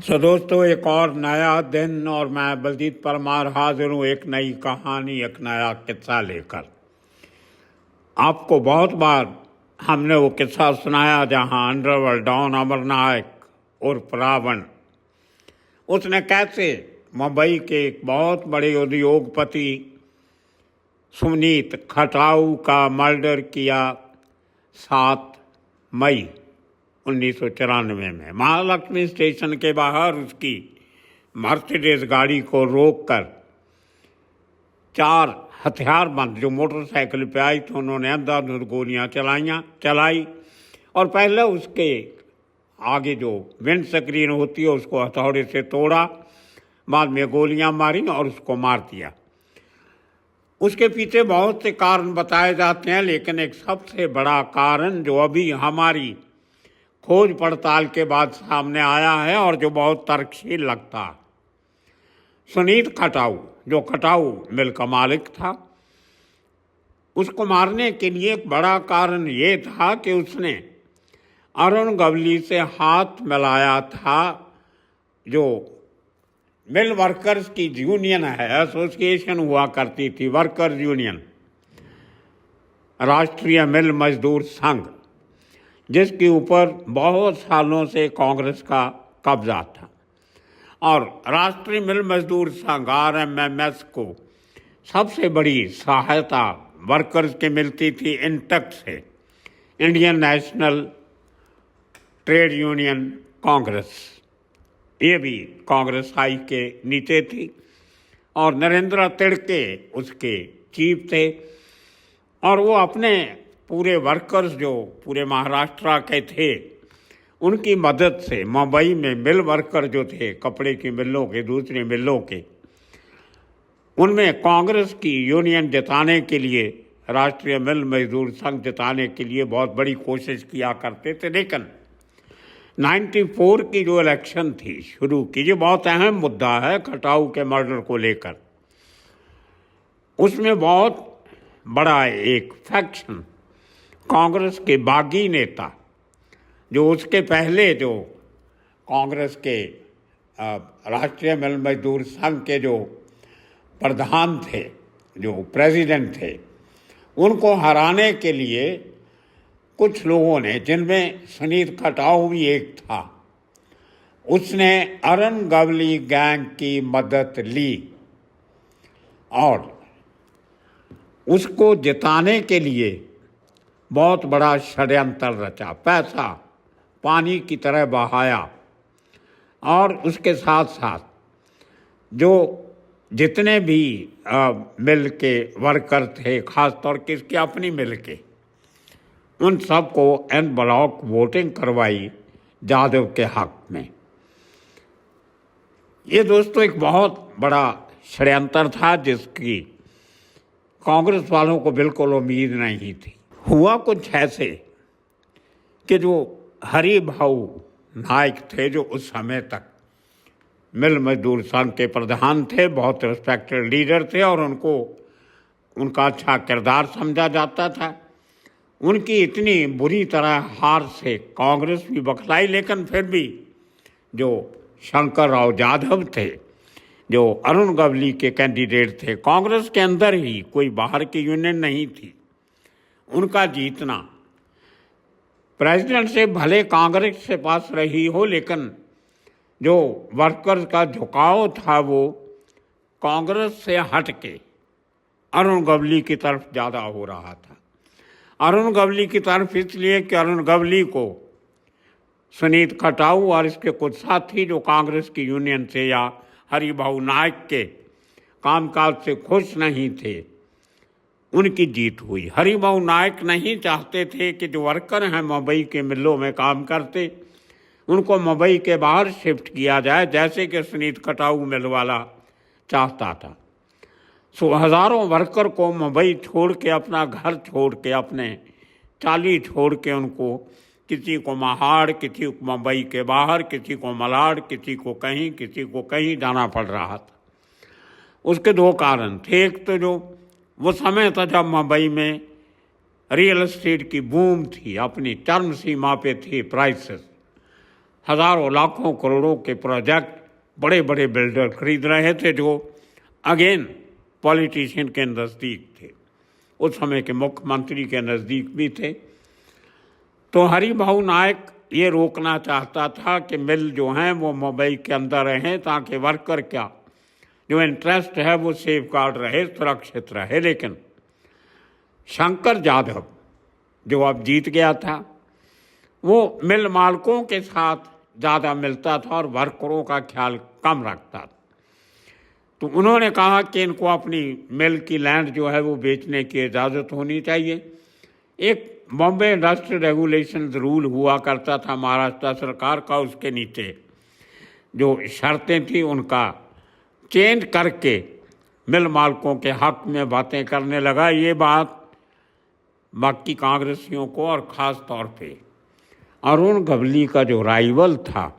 सो दोस्तों, एक और नया दिन और मैं बलजीत परमार हाजिर हूँ एक नई कहानी, एक नया किस्सा लेकर। आपको बहुत बार हमने वो किस्सा सुनाया जहाँ अंडरवर्ल्ड डॉन अमरनायक उर्फ रावण, उसने कैसे मुंबई के एक बहुत बड़े उद्योगपति सुनीत खटाऊ का मर्डर किया 7 मई 1994 में। महालक्ष्मी स्टेशन के बाहर उसकी मर्सिडीज गाड़ी को रोककर 4 हथियारबंद जो मोटरसाइकिल पे आई तो उन्होंने अंधाधुंध गोलियां चलाई और पहले उसके आगे जो विंड स्क्रीन होती है उसको हथौड़े से तोड़ा, बाद में गोलियां मारी और उसको मार दिया। उसके पीछे बहुत से कारण बताए जाते हैं, लेकिन एक सबसे बड़ा कारण जो अभी हमारी खोज पड़ताल के बाद सामने आया है और जो बहुत तर्कशील लगता है, सुनीत खटाऊ जो खटाऊ मिल का मालिक था, उसको मारने के लिए एक बड़ा कारण ये था कि उसने अरुण गवली से हाथ मिलाया था। जो मिल वर्कर्स की यूनियन है, एसोसिएशन हुआ करती थी, वर्कर्स यूनियन, राष्ट्रीय मिल मजदूर संघ, जिसके ऊपर बहुत सालों से कांग्रेस का कब्जा था। और राष्ट्रीय मिल मजदूर संघ RMMS को सबसे बड़ी सहायता वर्कर्स के मिलती थी इंटक से, Indian national trade union Congress. ये भी कांग्रेस हाई के नीचे थी और नरेंद्र तिड़के उसके चीफ थे। और वो अपने पूरे वर्कर्स जो पूरे महाराष्ट्र के थे उनकी मदद से मुंबई में मिल वर्कर जो थे, कपड़े की मिलों के, दूसरी मिलों के, उनमें कांग्रेस की यूनियन जिताने के लिए, राष्ट्रीय मिल मजदूर संघ जिताने के लिए बहुत बड़ी कोशिश किया करते थे। लेकिन 94 की जो इलेक्शन थी शुरू की, जो बहुत अहम मुद्दा है खटाऊ के मर्डर को लेकर, उसमें बहुत बड़ा एक फैक्शन कांग्रेस के बागी नेता, जो उसके पहले जो कांग्रेस के राष्ट्रीय मिल मजदूर संघ के जो प्रधान थे, जो प्रेसिडेंट थे, उनको हराने के लिए कुछ लोगों ने, जिनमें सुनीत खटाऊ भी एक था, उसने अरुण गवली गैंग की मदद ली और उसको जिताने के लिए बहुत बड़ा षड्यंत्र रचा, पैसा पानी की तरह बहाया। और उसके साथ साथ जो जितने भी मिल के वर्कर थे, खासतौर के इसकी अपनी मिल के, उन सबको एन ब्लॉक वोटिंग करवाई जादव के हक में। ये दोस्तों एक बहुत बड़ा षड्यंत्र था जिसकी कांग्रेस वालों को बिल्कुल उम्मीद नहीं थी। हुआ कुछ ऐसे कि जो हरिभाऊ नायक थे, जो उस समय तक मिल मजदूर संघ के प्रधान थे, बहुत रिस्पेक्टेड लीडर थे और उनका अच्छा किरदार समझा जाता था, उनकी इतनी बुरी तरह हार से कांग्रेस भी बखलाई। लेकिन फिर भी जो शंकर राव यादव थे, जो अरुण गवली के कैंडिडेट थे, कांग्रेस के अंदर ही, कोई बाहर की यूनियन नहीं थी, उनका जीतना, प्रेसिडेंट से भले कांग्रेस के पास रही हो, लेकिन जो वर्कर्स का झुकाव था वो कांग्रेस से हट के अरुण गवली की तरफ ज़्यादा हो रहा था। अरुण गवली की तरफ इसलिए कि अरुण गवली को सुनीत खटाऊ और इसके कुछ साथी जो कांग्रेस की यूनियन से या हरिभाऊ नायक के कामकाज से खुश नहीं थे, उनकी जीत हुई। हरिभाऊ नायक नहीं चाहते थे कि जो वर्कर हैं मुंबई के मिलों में काम करते, उनको मुंबई के बाहर शिफ्ट किया जाए, जैसे कि सुनीत खटाऊ मिल वाला चाहता था। सो हज़ारों वर्कर को मुंबई छोड़ के, अपना घर छोड़ के, अपने चाली छोड़ के, उनको किसी को महाड़, किसी को मुंबई के बाहर, किसी को मलाड, किसी को कहीं जाना पड़ रहा था। उसके 2 कारण थे। एक तो जो वो समय था जब मुंबई में रियल एस्टेट की बूम थी, अपनी चरम सीमा पे थी प्राइसेस, हज़ारों लाखों करोड़ों के प्रोजेक्ट बड़े बड़े बिल्डर खरीद रहे थे, जो अगेन पॉलिटिशियन के नज़दीक थे, उस समय के मुख्यमंत्री के नज़दीक भी थे। तो हरिभाऊ नायक ये रोकना चाहता था कि मिल जो हैं वो मुंबई के अंदर रहें, ताकि वर्कर क्या जो इंटरेस्ट है वो सेफ गार्ड रहे, सुरक्षित रहे। लेकिन शंकर यादव जो अब जीत गया था, वो मिल मालिकों के साथ ज़्यादा मिलता था और वर्करों का ख्याल कम रखता था। तो उन्होंने कहा कि इनको अपनी मिल की लैंड जो है वो बेचने की इजाज़त होनी चाहिए। एक बॉम्बे इंडस्ट्रियल रेगुलेशन रूल हुआ करता था महाराष्ट्र सरकार का, उसके नीचे जो शर्तें थी उनका चेंज करके मिल मालिकों के हक में बातें करने लगा। ये बात बाकी कांग्रेसियों को और ख़ास तौर पे अरुण गवली का जो राइवल था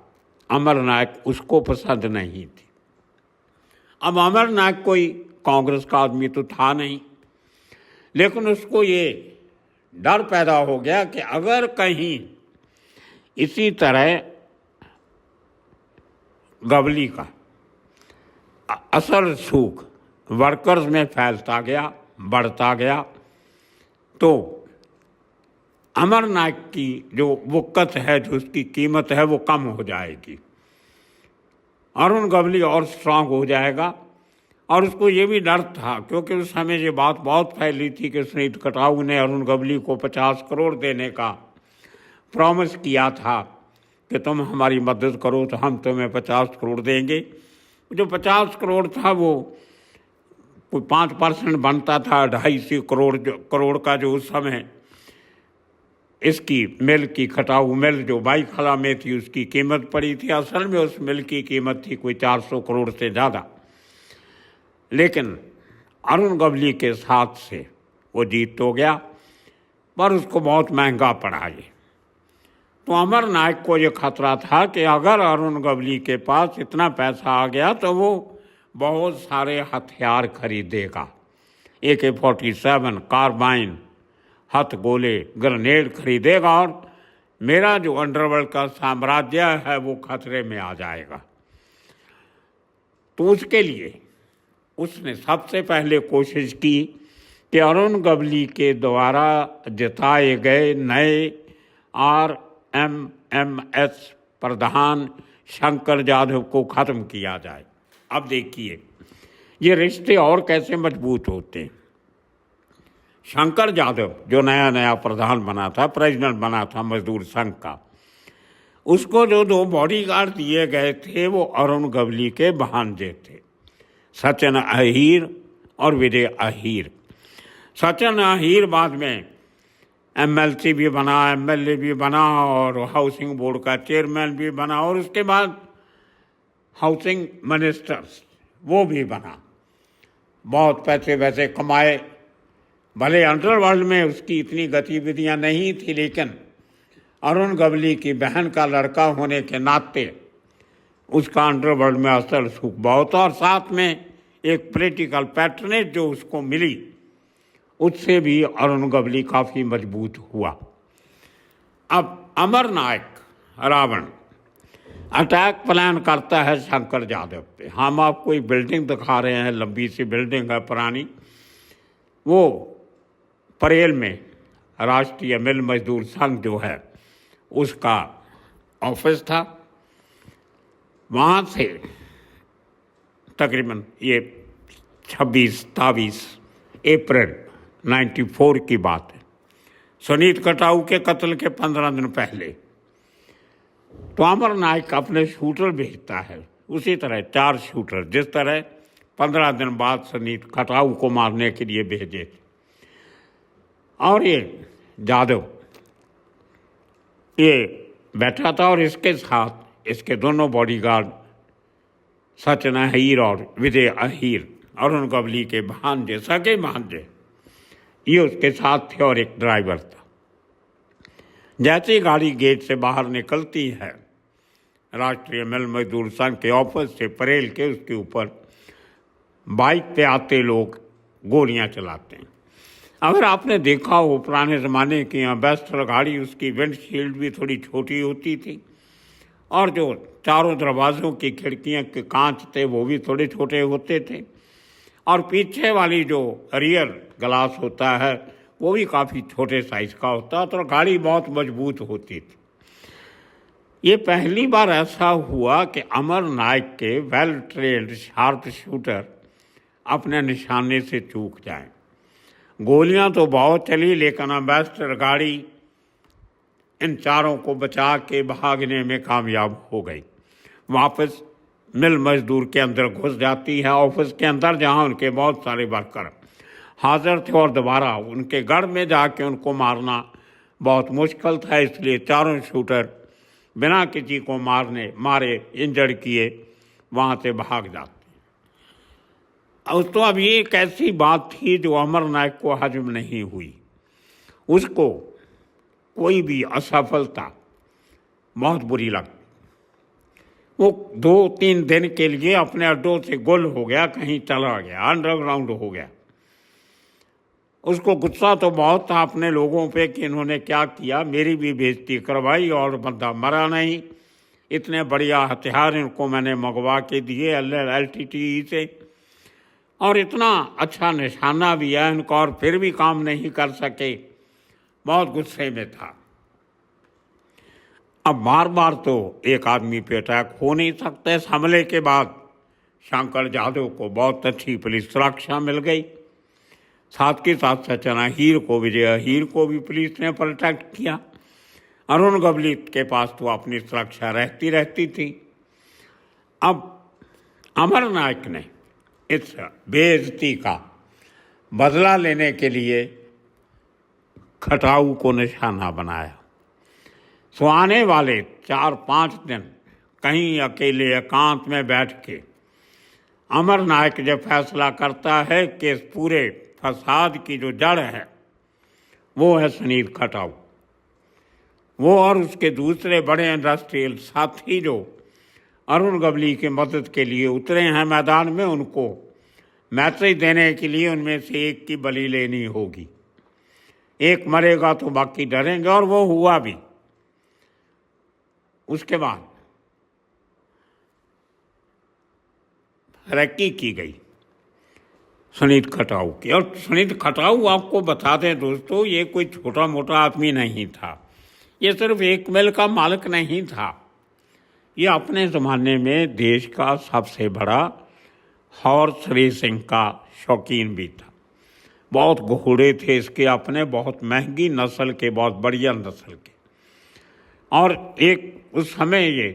अमर नायक, उसको पसंद नहीं थी। अब अमर नायक कोई कांग्रेस का आदमी तो था नहीं, लेकिन उसको ये डर पैदा हो गया कि अगर कहीं इसी तरह गवली का असर सूख वर्कर्स में फैलता गया, बढ़ता गया, तो अमर नायक की जो वक़्त है, जो उसकी कीमत है, वो कम हो जाएगी। अरुण गवली और स्ट्रांग हो जाएगा। और उसको ये भी डर था, क्योंकि उस समय ये बात बहुत फैली थी कि सुनीत कटाऊ ने अरुण गवली को 50 करोड़ देने का प्रॉमिस किया था कि तुम हमारी मदद करो तो हम तुम्हें 50 करोड़ देंगे। जो 50 करोड़ था वो कोई 5% बनता था 250 करोड़ का, जो उस समय इसकी मिल की खटाऊ मिल जो बाईखाला में थी उसकी कीमत पड़ी थी। असल में उस मिल की कीमत थी कोई 400 करोड़ से ज़्यादा। लेकिन अरुण गवली के साथ से वो जीत तो गया, पर उसको बहुत महंगा पड़ा ये। तो अमर नायक को ये खतरा था कि अगर अरुण गवली के पास इतना पैसा आ गया तो वो बहुत सारे हथियार खरीदेगा, AK-47, कार्बाइन, हथगोले, ग्रेनेड खरीदेगा, और मेरा जो अंडरवर्ल्ड का साम्राज्य है वो खतरे में आ जाएगा। तो उसके लिए उसने सबसे पहले कोशिश की कि अरुण गवली के द्वारा जिताए गए नए RMMS प्रधान शंकर यादव को ख़त्म किया जाए। अब देखिए ये रिश्ते और कैसे मजबूत होते हैं। शंकर यादव जो नया नया प्रधान बना था, प्रेसिडेंट बना था मजदूर संघ का, उसको जो 2 बॉडीगार्ड दिए गए थे वो अरुण गवली के भांजे थे, सचिन अहीर और विजय अहीर। सचिन अहीर बाद में MLC भी बना, MLA भी बना और हाउसिंग बोर्ड का चेयरमैन भी बना, और उसके बाद हाउसिंग मिनिस्टर्स वो भी बना। बहुत पैसे वैसे कमाए, भले अंडरवर्ल्ड में उसकी इतनी गतिविधियां नहीं थी, लेकिन अरुण गवली की बहन का लड़का होने के नाते उसका अंडरवर्ल्ड में असर सुख बहुत, और साथ में एक पॉलिटिकल पैटर्नेज जो उसको मिली, उससे भी अरुण गवली काफ़ी मजबूत हुआ। अब अमर नायक रावण अटैक प्लान करता है शंकर यादव पे। हम आपको एक बिल्डिंग दिखा रहे हैं, लंबी सी बिल्डिंग है पुरानी, वो परेल में राष्ट्रीय मिल मजदूर संघ जो है उसका ऑफिस था। वहाँ से तकरीबन ये 26-27 अप्रैल 94 की बात है, सुनीत कटाऊ के कत्ल के 15 दिन पहले। तो अमर नायक अपने शूटर भेजता है, उसी तरह 4 शूटर, जिस तरह 15 दिन बाद सुनीत कटाऊ को मारने के लिए भेजे थे। और ये यादव ये बैठा था, और इसके साथ इसके दोनों बॉडीगार्ड सचिन अहीर और विजय अहीर, अरुण गवली के भांजे, सगे भांजे, ये उसके साथ थे, और एक ड्राइवर था। जैसे ही गाड़ी गेट से बाहर निकलती है, राष्ट्रीय मिल मजदूर संघ के ऑफिस से परेल के, उसके ऊपर बाइक पे आते लोग गोलियां चलाते हैं। अगर आपने देखा हो पुराने ज़माने की एम्बेसडर गाड़ी, उसकी विंडशील्ड भी थोड़ी छोटी होती थी, और जो चारों दरवाज़ों की खिड़कियाँ के कांच थे वो भी थोड़े छोटे होते थे, और पीछे वाली जो रियर ग्लास होता है वो भी काफ़ी छोटे साइज़ का होता था, और गाड़ी बहुत मजबूत होती थी। ये पहली बार ऐसा हुआ कि अमर नायक के वेल ट्रेन्ड शार्प शूटर अपने निशाने से चूक जाएं। गोलियां तो बहुत चली, लेकिन एम्बेसडर गाड़ी इन चारों को बचा के भागने में कामयाब हो गई। वापस मिल मजदूर के अंदर घुस जाती है, ऑफिस के अंदर, जहां उनके बहुत सारे वर्कर हाजिर थे, और दोबारा उनके गढ़ में जाके उनको मारना बहुत मुश्किल था। इसलिए चारों शूटर बिना किसी को मारे इंजर्ड किए वहाँ से भाग जाते। तो अब ये एक ऐसी बात थी जो अमर नायक को हजम नहीं हुई। उसको कोई भी असफलता बहुत बुरी लगती। वो 2-3 दिन के लिए अपने अड्डों से गुल हो गया, कहीं चला गया, अंडरग्राउंड हो गया। उसको गुस्सा तो बहुत था अपने लोगों पे कि इन्होंने क्या किया, मेरी भी बेइज्जती करवाई और बंदा मरा नहीं। इतने बढ़िया हथियार इनको मैंने मंगवा के दिए LTTE से, और इतना अच्छा निशाना भी है इनको, और फिर भी काम नहीं कर सके। बहुत गुस्से में था। अब बार बार तो एक आदमी पे अटैक हो नहीं सकता। इस हमले के बाद शंकर यादव को बहुत अच्छी पुलिस सुरक्षा मिल गई। साथ के साथ सचना हीर को, विजय हीर को भी पुलिस ने प्रोटेक्ट किया। अरुण गवली के पास तो अपनी सुरक्षा रहती थी। अब अमर नायक ने इस बेइज्जती का बदला लेने के लिए खटाऊ को निशाना बनाया। सो आने वाले 4-5 दिन कहीं अकेले एकांत में बैठ के अमर नायक जब फैसला करता है कि इस पूरे फसाद की जो जड़ है वो है सुनील खटाऊ। वो और उसके दूसरे बड़े इंडस्ट्रियल साथी जो अरुण गवली की मदद के लिए उतरे हैं मैदान में, उनको मैसेज देने के लिए उनमें से एक की बलि लेनी होगी। एक मरेगा तो बाकी डरेंगे, और वो हुआ भी। उसके बाद तरक्की की गई सुनील खटाऊ की। और सुनील खटाऊ, आपको बता दें दोस्तों, ये कोई छोटा मोटा आदमी नहीं था। ये सिर्फ एक मिल का मालिक नहीं था, ये अपने ज़माने में देश का सबसे बड़ा हॉर्स रेसिंग का शौकीन भी था। बहुत घोड़े थे इसके अपने, बहुत महंगी नस्ल के, बहुत बढ़िया नस्ल के। और एक उस समय ये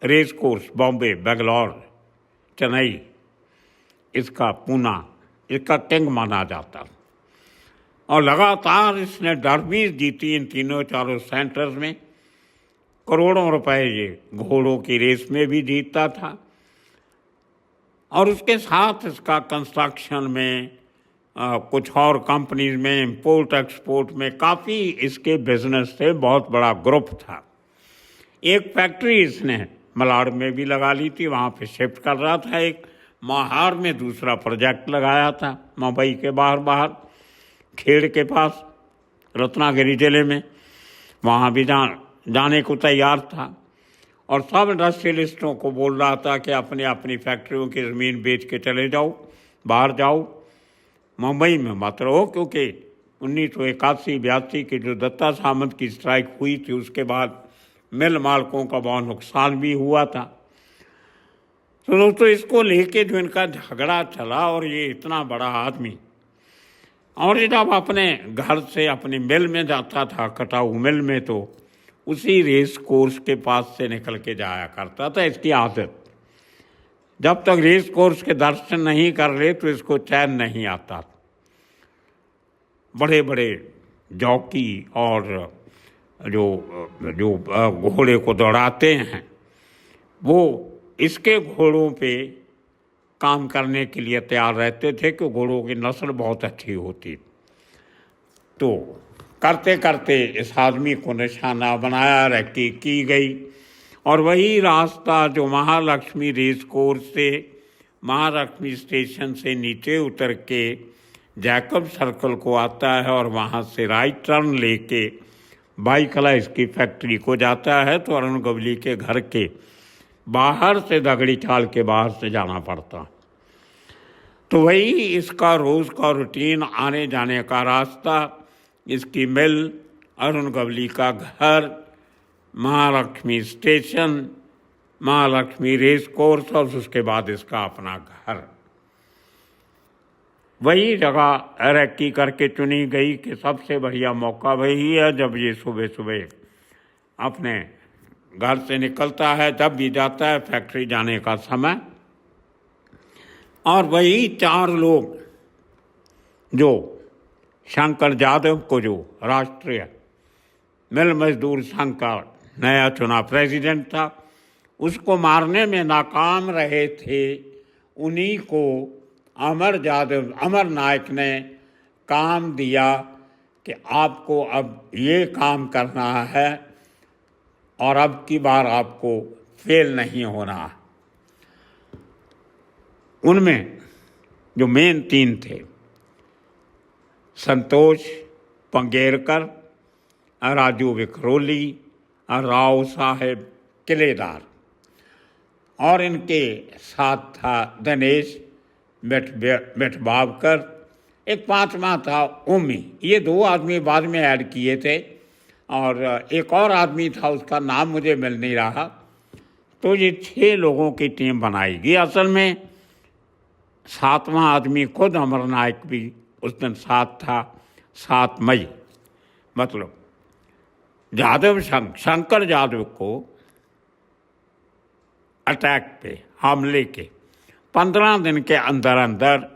रेस कोर्स बॉम्बे, बेंगलोर, चेन्नई, इसका पूना, इसका किंग माना जाता। और लगातार इसने डर्बीज जीती इन तीनों चारों सेंटर्स में। करोड़ों रुपए ये घोड़ों की रेस में भी जीतता था। और उसके साथ इसका कंस्ट्रक्शन में, कुछ और कंपनीज में, इंपोर्ट एक्सपोर्ट में काफ़ी इसके बिजनेस से बहुत बड़ा ग्रुप था। एक फैक्ट्री इसने मलाड में भी लगा ली थी, वहाँ पे शिफ्ट कर रहा था। एक महार में दूसरा प्रोजेक्ट लगाया था, मुंबई के बाहर खेड़ के पास, रत्नागिरी जिले में, वहाँ भी जाने को तैयार था। और सब इंडस्ट्रियलिस्टों को बोल रहा था कि अपने अपनी फैक्ट्रियों की ज़मीन बेच के चले जाओ, बाहर जाओ, मुंबई में मत रहो। क्योंकि 1981-82 की जो दत्ता सामंत की स्ट्राइक हुई थी, उसके बाद मिल मालकों का बहुत नुकसान भी हुआ था। तो दोस्तों, इसको लेके जो इनका झगड़ा चला, और ये इतना बड़ा आदमी, और ये जब अपने घर से अपनी मिल में जाता था, खटाऊ मिल में, तो उसी रेस कोर्स के पास से निकल के जाया करता था। इसकी आदत, जब तक रेस कोर्स के दर्शन नहीं कर ले तो इसको चैन नहीं आता। बड़े बड़े जॉकी और जो घोड़े को दौड़ाते हैं, वो इसके घोड़ों पे काम करने के लिए तैयार रहते थे कि घोड़ों की नस्ल बहुत अच्छी होती। तो करते करते इस आदमी को निशाना बनाया, रैकी की गई। और वही रास्ता जो महालक्ष्मी रेस कोर्स से, महालक्ष्मी स्टेशन से नीचे उतर के जैकब सर्कल को आता है, और वहाँ से राइट टर्न लेके बाईकला इसकी फैक्ट्री को जाता है तो अरुण गवली के घर के बाहर से दगड़ी चाल के बाहर से जाना पड़ता। तो वही इसका रोज़ का रूटीन, आने जाने का रास्ता, इसकी मिल, अरुण गवली का घर, Mahalaxmi station, Mahalaxmi race course और उसके बाद इसका अपना घर। वही जगह रैकी करके चुनी गई कि सबसे बढ़िया मौका वही है जब ये सुबह सुबह अपने घर से निकलता है, जब भी जाता है फैक्ट्री जाने का समय। और वही 4 लोग जो शंकर जादव को, जो राष्ट्रीय मिल मजदूर संघ का नया चुना प्रेसिडेंट था, उसको मारने में नाकाम रहे थे, उन्हीं को अमर नायक ने काम दिया कि आपको अब ये काम करना है और अब की बार आपको फेल नहीं होना। उनमें जो मेन 3 थे, संतोष पंगेरकर, राजू विखरोली और राव साहेब किलेदार, और इनके साथ था दिनेश मेटबावकर, एक 5वां था ओमी। ये 2 आदमी बाद में ऐड किए थे और एक और आदमी था, उसका नाम मुझे मिल नहीं रहा। तो ये 6 लोगों की टीम बनाएगी। असल में 7वां आदमी खुद अमर नायक भी उस दिन साथ था, 7 मई, मतलब जादव शंकर जादव को अटैक पे, हमले के 15 दिन के अंदर अंदर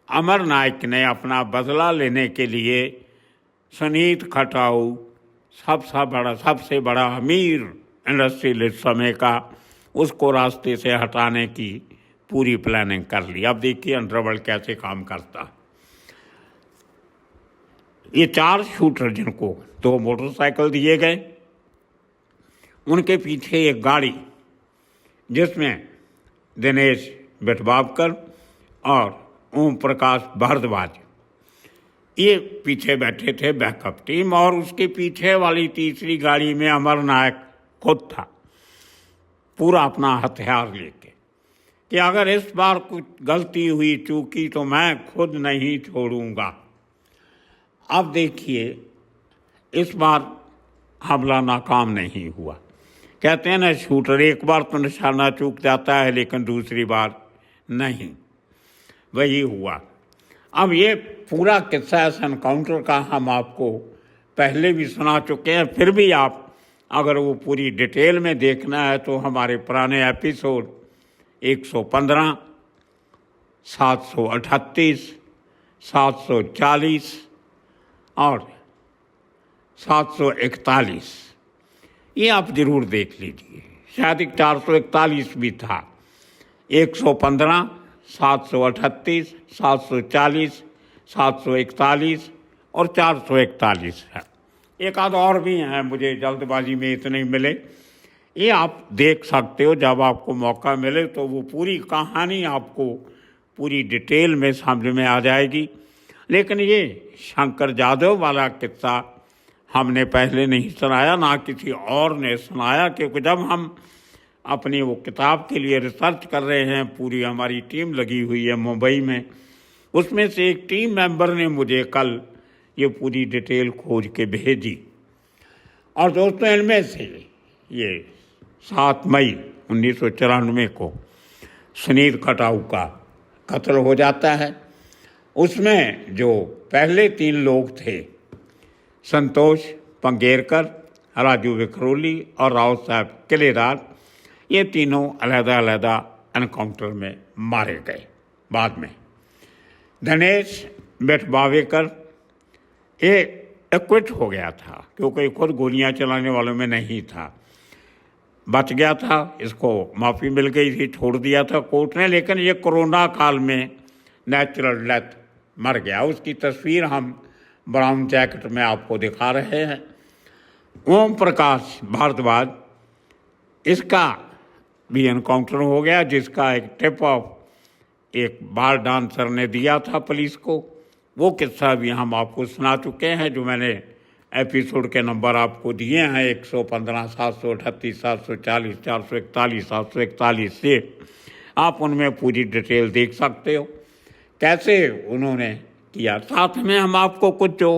अमर नायक ने अपना बदला लेने के लिए सुनीत खटाऊ, सबसे बड़ा अमीर इंडस्ट्रियलिस्ट समय का, उसको रास्ते से हटाने की पूरी प्लानिंग कर ली। अब देखिए अंडरवर्ल्ड कैसे काम करता। ये 4 शूटर जिनको 2 मोटरसाइकिल दिए गए, उनके पीछे एक गाड़ी जिसमें दिनेश बेटबावकर और ओम प्रकाश भारद्वाज ये पीछे बैठे थे, बैकअप टीम, और उसके पीछे वाली तीसरी गाड़ी में अमर नायक खुद था, पूरा अपना हथियार लेके, कि अगर इस बार कुछ गलती हुई चूकी तो मैं खुद नहीं छोड़ूंगा। अब देखिए इस बार हमला नाकाम नहीं हुआ। कहते हैं ना, शूटर एक बार तो निशाना चूक जाता है लेकिन दूसरी बार नहीं, वही हुआ। अब ये पूरा किस्सा इस एनकाउंटर का हम आपको पहले भी सुना चुके हैं, फिर भी आप अगर वो पूरी डिटेल में देखना है तो हमारे पुराने एपिसोड 115, 738, 740 और 741 ये आप ज़रूर देख लीजिए। शायद 441 भी था। 115, 738, 740, 741 और 441 है। एक आध और भी हैं, मुझे जल्दबाजी में इतने मिले। ये आप देख सकते हो, जब आपको मौका मिले तो वो पूरी कहानी आपको पूरी डिटेल में समझ में आ जाएगी। लेकिन ये शंकर जादव वाला किस्सा हमने पहले नहीं सुनाया, ना किसी और ने सुनाया, क्योंकि जब हम अपनी वो किताब के लिए रिसर्च कर रहे हैं, पूरी हमारी टीम लगी हुई है मुंबई में, उसमें से एक टीम मेंबर ने मुझे कल ये पूरी डिटेल खोज के भेजी। और दोस्तों, इनमें से ये 7 मई 1994 को सुनीत खटाऊ का कत्ल हो जाता है। उसमें जो पहले 3 लोग थे, संतोष पंगेरकर, राजू विखरोली और राव साहब किलेदार, ये तीनों अलग-अलग एनकाउंटर में मारे गए। बाद में दिनेश बेटबावेकर ये एक्विट हो गया था, क्योंकि खुद गोलियां चलाने वालों में नहीं था, बच गया था, इसको माफ़ी मिल गई थी, छोड़ दिया था कोर्ट ने। लेकिन ये कोरोना काल में नेचुरल डेथ मर गया। उसकी तस्वीर हम ब्राउन जैकेट में आपको दिखा रहे हैं। ओम प्रकाश भारद्वाज, इसका भी एनकाउंटर हो गया, जिसका एक टिप ऑफ एक बार डांसर ने दिया था पुलिस को। वो किस्सा भी हम आपको सुना चुके हैं, जो मैंने एपिसोड के नंबर आपको दिए हैं 115, 738, 740, 441, 741 से आप उनमें पूरी डिटेल देख सकते हो कैसे उन्होंने किया। साथ में हम आपको कुछ जो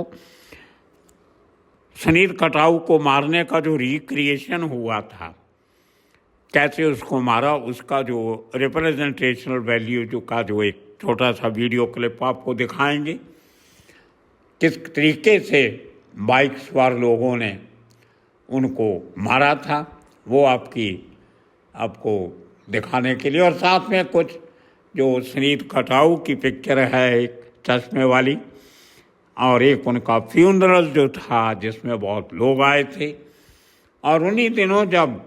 सुनील कटाऊ को मारने का जो रिक्रिएशन हुआ था, कैसे उसको मारा, उसका जो रिप्रेजेंटेशनल वैल्यू जो का जो एक छोटा सा वीडियो क्लिप आपको दिखाएंगे, किस तरीके से बाइक सवार लोगों ने उनको मारा था, वो आपको दिखाने के लिए। और साथ में कुछ जो सुनील कटाऊ की पिक्चर है एक चश्मे वाली, और एक उनका फ्यूनरल जो था जिसमें बहुत लोग आए थे। और उन्हीं दिनों जब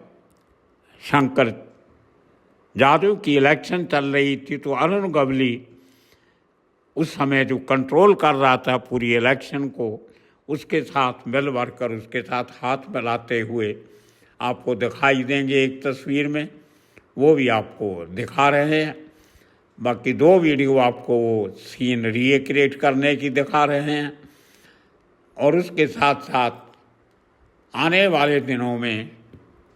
शंकर जादव की इलेक्शन चल रही थी तो अरुण गवली उस समय जो कंट्रोल कर रहा था पूरी इलेक्शन को, उसके साथ मिल कर उसके साथ हाथ मिलाते हुए आपको दिखाई देंगे एक तस्वीर में, वो भी आपको दिखा रहे हैं। बाकी 2 वीडियो आपको वो सीन रिक्रिएट करने की दिखा रहे हैं। और उसके साथ साथ आने वाले दिनों में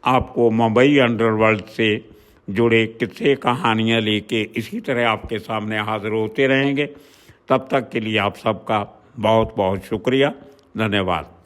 आपको मुंबई अंडरवर्ल्ड से जुड़े किस्से कहानियाँ लेके इसी तरह आपके सामने हाजिर होते रहेंगे। तब तक के लिए आप सबका बहुत बहुत शुक्रिया, धन्यवाद।